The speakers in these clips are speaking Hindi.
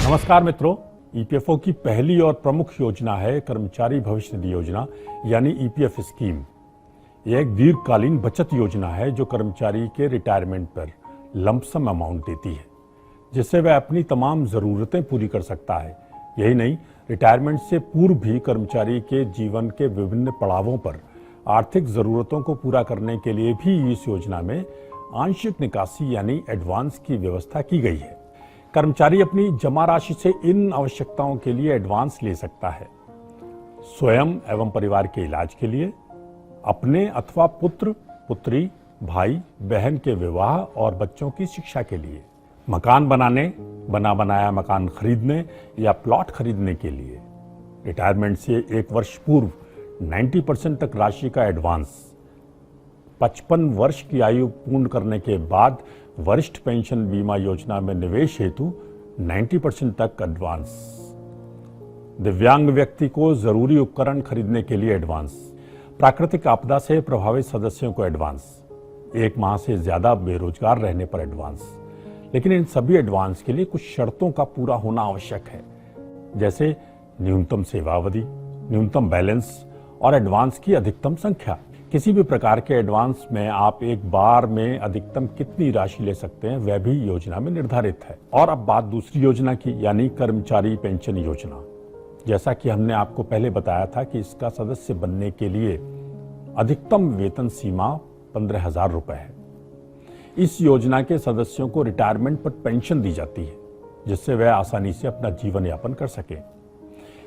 नमस्कार मित्रों, ईपीएफओ की पहली और प्रमुख योजना है कर्मचारी भविष्य निधि योजना यानी ईपीएफ स्कीम। यह एक दीर्घकालीन बचत योजना है जो कर्मचारी के रिटायरमेंट पर लंपसम अमाउंट देती है, जिससे वह अपनी तमाम ज़रूरतें पूरी कर सकता है। यही नहीं, रिटायरमेंट से पूर्व भी कर्मचारी के जीवन के विभिन्न पड़ावों पर आर्थिक ज़रूरतों को पूरा करने के लिए भी इस योजना में आंशिक निकासी यानी एडवांस की व्यवस्था की गई है। कर्मचारी अपनी जमा राशि से इन आवश्यकताओं के लिए एडवांस ले सकता है: स्वयं एवं परिवार के इलाज के लिए, अपने अथवा पुत्र पुत्री भाई बहन के विवाह और बच्चों की शिक्षा के लिए, मकान बनाने, बना बनाया मकान खरीदने या प्लॉट खरीदने के लिए, रिटायरमेंट से 1 वर्ष पूर्व 90% तक राशि का एडवांस, 55 वर्ष की आयु पूर्ण करने के बाद वरिष्ठ पेंशन बीमा योजना में निवेश हेतु 90% तक एडवांस, दिव्यांग व्यक्ति को जरूरी उपकरण खरीदने के लिए एडवांस, प्राकृतिक आपदा से प्रभावित सदस्यों को एडवांस, 1 माह से ज्यादा बेरोजगार रहने पर एडवांस। लेकिन इन सभी एडवांस के लिए कुछ शर्तों का पूरा होना आवश्यक है, जैसे न्यूनतम सेवावधि, न्यूनतम बैलेंस और एडवांस की अधिकतम संख्या। किसी भी प्रकार के एडवांस में आप एक बार में अधिकतम कितनी राशि ले सकते हैं वह भी योजना में निर्धारित है। और अब बात दूसरी योजना की, यानी कर्मचारी पेंशन योजना। जैसा कि हमने आपको पहले बताया था कि इसका सदस्य बनने के लिए अधिकतम वेतन सीमा 15,000 रुपए है। इस योजना के सदस्यों को रिटायरमेंट पर पेंशन दी जाती है, जिससे वह आसानी से अपना जीवन यापन कर सके।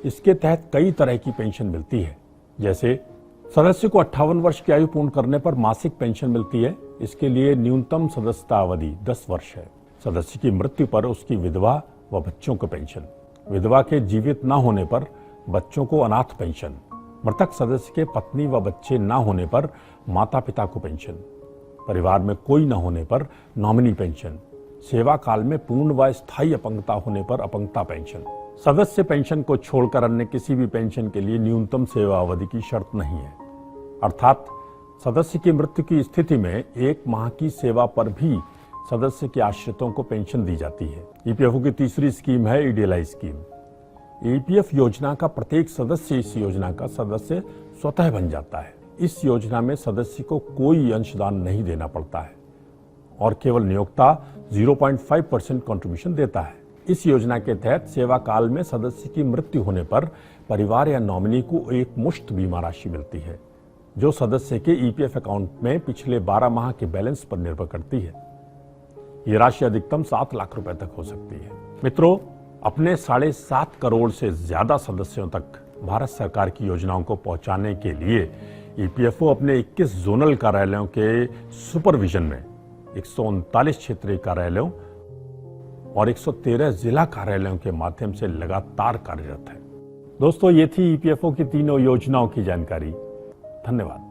इसके तहत कई तरह की पेंशन मिलती है, जैसे सदस्य को 58 वर्ष की आयु पूर्ण करने पर मासिक पेंशन मिलती है। इसके लिए न्यूनतम सदस्यता अवधि 10 वर्ष है। सदस्य की मृत्यु पर उसकी विधवा व बच्चों को पेंशन, विधवा के जीवित न होने पर बच्चों को अनाथ पेंशन, मृतक सदस्य के पत्नी व बच्चे न होने पर माता पिता को पेंशन, परिवार में कोई न होने पर नॉमिनी पेंशन, सेवा काल में पूर्ण व स्थायी अपंगता होने पर अपंगता पेंशन। सदस्य पेंशन को छोड़कर अन्य किसी भी पेंशन के लिए न्यूनतम सेवा अवधि की शर्त नहीं है, अर्थात सदस्य की मृत्यु की स्थिति में 1 माह की सेवा पर भी सदस्य के आश्रितों को पेंशन दी जाती है। ईपीएफओ की तीसरी स्कीम है ईडीएलआई स्कीम। ईपीएफ योजना का प्रत्येक सदस्य इस योजना का सदस्य स्वतः बन जाता है। इस योजना में सदस्य को कोई अंशदान नहीं देना पड़ता है और केवल नियोक्ता 0.5% कंट्रीब्यूशन देता है। इस योजना के तहत सेवा काल में सदस्य की मृत्यु होने पर परिवार या नॉमिनी को एक मुश्त बीमा राशि मिलती है, जो सदस्य के ईपीएफ अकाउंट में पिछले 12 माह के बैलेंस पर निर्भर करती है। ये राशि अधिकतम 7 लाख रुपए तक हो सकती है। मित्रों, अपने 7.5 करोड़ से ज्यादा सदस्यों तक भारत सरकार की योजनाओं को पहुंचाने के लिए ईपीएफओ अपने 21 जोनल कार्यालयों के सुपरविजन में 139 क्षेत्रीय कार्यालयों और 113 जिला कार्यालयों के माध्यम से लगातार कार्यरत है। दोस्तों, ये थी ईपीएफओ की तीनों योजनाओं की जानकारी। धन्यवाद।